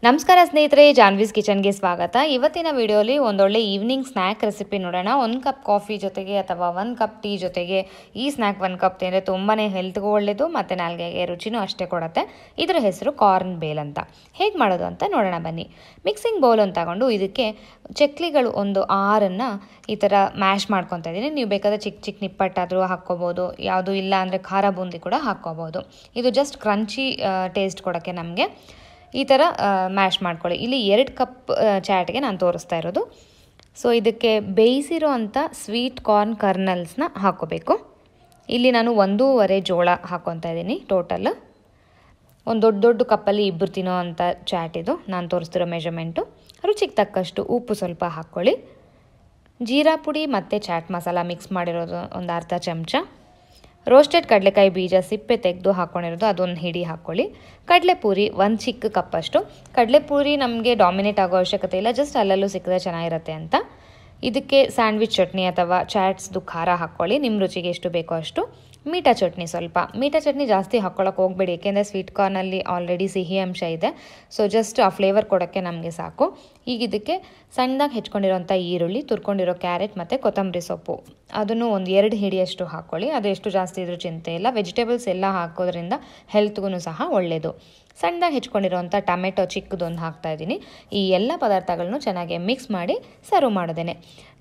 ನಮಸ್ಕಾರ ಸ್ನೇಹಿತರೆ, ಜಾನ್ವೀಸ್ ಕಿಚನ್ಗೆ ಸ್ವಾಗತ. ಇವತ್ತಿನ ವಿಡಿಯೋಲಿ ಒಂದೊಳ್ಳೆ ಈವ್ನಿಂಗ್ ಸ್ನ್ಯಾಕ್ ರೆಸಿಪಿ ನೋಡೋಣ. 1 ಕಪ್ ಕಾಫಿ ಜೊತೆಗೆ ಅಥವಾ 1 ಕಪ್ ಟೀ ಜೊತೆಗೆ ಈ ಸ್ನ್ಯಾಕ್ 1 ಕಪ್ ತಿಂದರೆ ತುಂಬಾ ಹೆಲ್ತ್ಗೂ ಒಳ್ಳೆಯದು ಮತ್ತು ನಾಲ್ಗೆಗೆ ರುಚಿನೂ ಅಷ್ಟೇ ಕೊಡುತ್ತೆ. ಇದರ ಹೆಸರು ಕಾರ್ನ್ ಬೇಲ್ ಅಂತ. ಹೇಗೆ ಮಾಡೋದು ಅಂತ ನೋಡೋಣ ಬನ್ನಿ. ಮಿಕ್ಸಿಂಗ್ ಬೌಲ್ ಅಂತ ತಗೊಂಡು ಇದಕ್ಕೆ ಚಕ್ಲಿಗಳು ಒಂದು 6 ಈ ಥರ ಮ್ಯಾಶ್ ಮಾಡ್ಕೊತಾ ಇದ್ದೀನಿ. ನೀವು ಬೇಕಾದರೆ ಚಿಕ್ಕ ಚಿಕ್ಕ ನಿಪ್ಪಟ್ಟಾದರೂ ಹಾಕ್ಕೋಬೋದು, ಯಾವುದು ಇಲ್ಲ ಅಂದರೆ ಖಾರ ಬೂಂದಿ ಕೂಡ ಹಾಕ್ಕೋಬೋದು. ಇದು ಜಸ್ಟ್ ಕ್ರಂಚಿ ಟೇಸ್ಟ್ ಕೊಡೋಕ್ಕೆ ನಮಗೆ ಈ ಥರ ಮ್ಯಾಶ್ ಮಾಡ್ಕೊಳ್ಳಿ. ಇಲ್ಲಿ 2 ಕಪ್ ಚಾಟ್ಗೆ ನಾನು ತೋರಿಸ್ತಾ ಇರೋದು. ಸೊ ಇದಕ್ಕೆ ಬೇಯಿಸಿರೋ ಅಂಥ ಸ್ವೀಟ್ ಕಾರ್ನ್ ಕರ್ನಲ್ಸ್ನ ಹಾಕ್ಕೋಬೇಕು. ಇಲ್ಲಿ ನಾನು 1.5 ಜೋಳ ಹಾಕ್ಕೊತಾ ಇದ್ದೀನಿ. ಟೋಟಲ್ ಒಂದು ದೊಡ್ಡ ಕಪ್ಪಲ್ಲಿ ಇಬ್ಬರು ತಿನ್ನೋ ಅಂಥ ಚಾಟ್ ಇದು ನಾನು ತೋರಿಸ್ತಿರೋ ಮೆಜರ್ಮೆಂಟು. ರುಚಿಗೆ ತಕ್ಕಷ್ಟು ಉಪ್ಪು ಸ್ವಲ್ಪ ಹಾಕ್ಕೊಳ್ಳಿ. ಜೀರಾ ಪುಡಿ ಮತ್ತು ಚಾಟ್ ಮಸಾಲ ಮಿಕ್ಸ್ ಮಾಡಿರೋದು ಒಂದು ಅರ್ಧ ಚಮಚ. ರೋಸ್ಟೆಡ್ ಕಡಲೆಕಾಯಿ ಬೀಜ ಸಿಪ್ಪೆ ತೆಗೆದು ಹಾಕ್ಕೊಂಡಿರೋದು ಅದೊಂದು ಹಿಡಿ ಹಾಕ್ಕೊಳ್ಳಿ. ಕಡಲೆಪೂರಿ 1 ಚಿಕ್ಕ ಕಪ್ಪಷ್ಟು. ಕಡಲೆಪೂರಿ ನಮಗೆ ಡಾಮಿನೇಟ್ ಆಗೋ ಅವಶ್ಯಕತೆ ಇಲ್ಲ, ಜಸ್ಟ್ ಅಲ್ಲಲ್ಲೂ ಸಿಕ್ಕಿದ್ರೆ ಚೆನ್ನಾಗಿರುತ್ತೆ ಅಂತ. ಇದಕ್ಕೆ ಸ್ಯಾಂಡ್ವಿಚ್ ಚಟ್ನಿ ಅಥವಾ ಚಾಟ್ಸ್ದು ಖಾರ ಹಾಕ್ಕೊಳ್ಳಿ, ನಿಮ್ಮ ರುಚಿಗೆ ಎಷ್ಟು ಬೇಕೋ ಅಷ್ಟು. ಮೀಠಾ ಚಟ್ನಿ ಸ್ವಲ್ಪ. ಮೀಠಾ ಚಟ್ನಿ ಜಾಸ್ತಿ ಹಾಕ್ಕೊಳ್ಳೋಕೆ ಹೋಗಬೇಡಿ, ಏಕೆಂದರೆ ಸ್ವೀಟ್ ಕಾರ್ನಲ್ಲಿ ಆಲ್ರೆಡಿ ಸಿಹಿ ಅಂಶ ಇದೆ. ಸೊ ಜಸ್ಟ್ ಆ ಫ್ಲೇವರ್ ಕೊಡೋಕ್ಕೆ ನಮಗೆ ಸಾಕು. ಈಗ ಇದಕ್ಕೆ ಸಣ್ಣದಾಗಿ ಹೆಚ್ಕೊಂಡಿರೋಂಥ ಈರುಳ್ಳಿ, ತುರ್ಕೊಂಡಿರೋ ಕ್ಯಾರೆಟ್ ಮತ್ತು ಕೊತ್ತಂಬರಿ ಸೊಪ್ಪು ಅದನ್ನು ಒಂದು 2 ಹಿಡಿಯಷ್ಟು ಹಾಕ್ಕೊಳ್ಳಿ. ಅದು ಎಷ್ಟು ಜಾಸ್ತಿ ಇದ್ರೂ ಚಿಂತೆ ಇಲ್ಲ. ವೆಜಿಟೇಬಲ್ಸ್ ಎಲ್ಲ ಹಾಕೋದ್ರಿಂದ ಹೆಲ್ತ್ಗೂ ಸಹ ಒಳ್ಳೆಯದು. ಸಣ್ಣದಾಗಿ ಹೆಚ್ಕೊಂಡಿರೋಂಥ ಟೊಮೆಟೊ ಚಿಕ್ಕದೊಂದು ಹಾಕ್ತಾಯಿದ್ದೀನಿ. ಈ ಎಲ್ಲ ಪದಾರ್ಥಗಳನ್ನು ಚೆನ್ನಾಗಿ ಮಿಕ್ಸ್ ಮಾಡಿ ಸರ್ವ್ ಮಾಡೋದೇನೆ.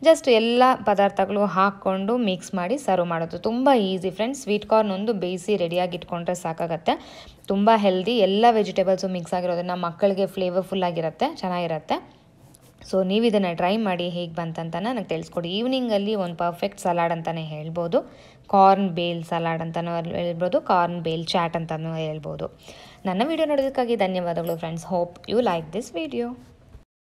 ಜಸ್ಟ್ ಎಲ್ಲ ಪದಾರ್ಥಗಳು ಹಾಕ್ಕೊಂಡು ಮಿಕ್ಸ್ ಮಾಡಿ ಸರ್ವ್ ಮಾಡೋದು ತುಂಬ ಈಸಿ ಫ್ರೆಂಡ್ಸ್. ಸ್ವೀಟ್ ಕಾರ್ನ್ ಒಂದು ಬೇಯಿಸಿ ರೆಡಿಯಾಗಿ ಇಟ್ಕೊಂಡ್ರೆ ಸಾಕಾಗತ್ತೆ. ತುಂಬ ಹೆಲ್ದಿ, ಎಲ್ಲ ವೆಜಿಟೇಬಲ್ಸು ಮಿಕ್ಸ್ ಆಗಿರೋದ್ರಿಂದ ಮಕ್ಕಳಿಗೆ ಫ್ಲೇವರ್ಫುಲ್ ಆಗಿರುತ್ತೆ, ಚೆನ್ನಾಗಿರುತ್ತೆ. ಸೊ ನೀವು ಇದನ್ನು ಟ್ರೈ ಮಾಡಿ ಹೇಗೆ ಬಂತಂತ ನನಗೆ ತಿಳಿಸ್ಕೊಡಿ. ಈವ್ನಿಂಗಲ್ಲಿ ಒಂದು ಪರ್ಫೆಕ್ಟ್ ಸಲಾಡ್ ಅಂತಲೇ ಹೇಳ್ಬೋದು. ಕಾರ್ನ್ ಬೇಲ್ ಸಲಾಡ್ ಅಂತಲೂ ಹೇಳ್ಬೋದು, ಕಾರ್ನ್ ಬೇಲ್ ಚಾಟ್ ಅಂತಲೂ ಹೇಳ್ಬೋದು. ನನ್ನ ವಿಡಿಯೋ ನೋಡೋದಕ್ಕಾಗಿ ಧನ್ಯವಾದಗಳು friends. Hope you like this video.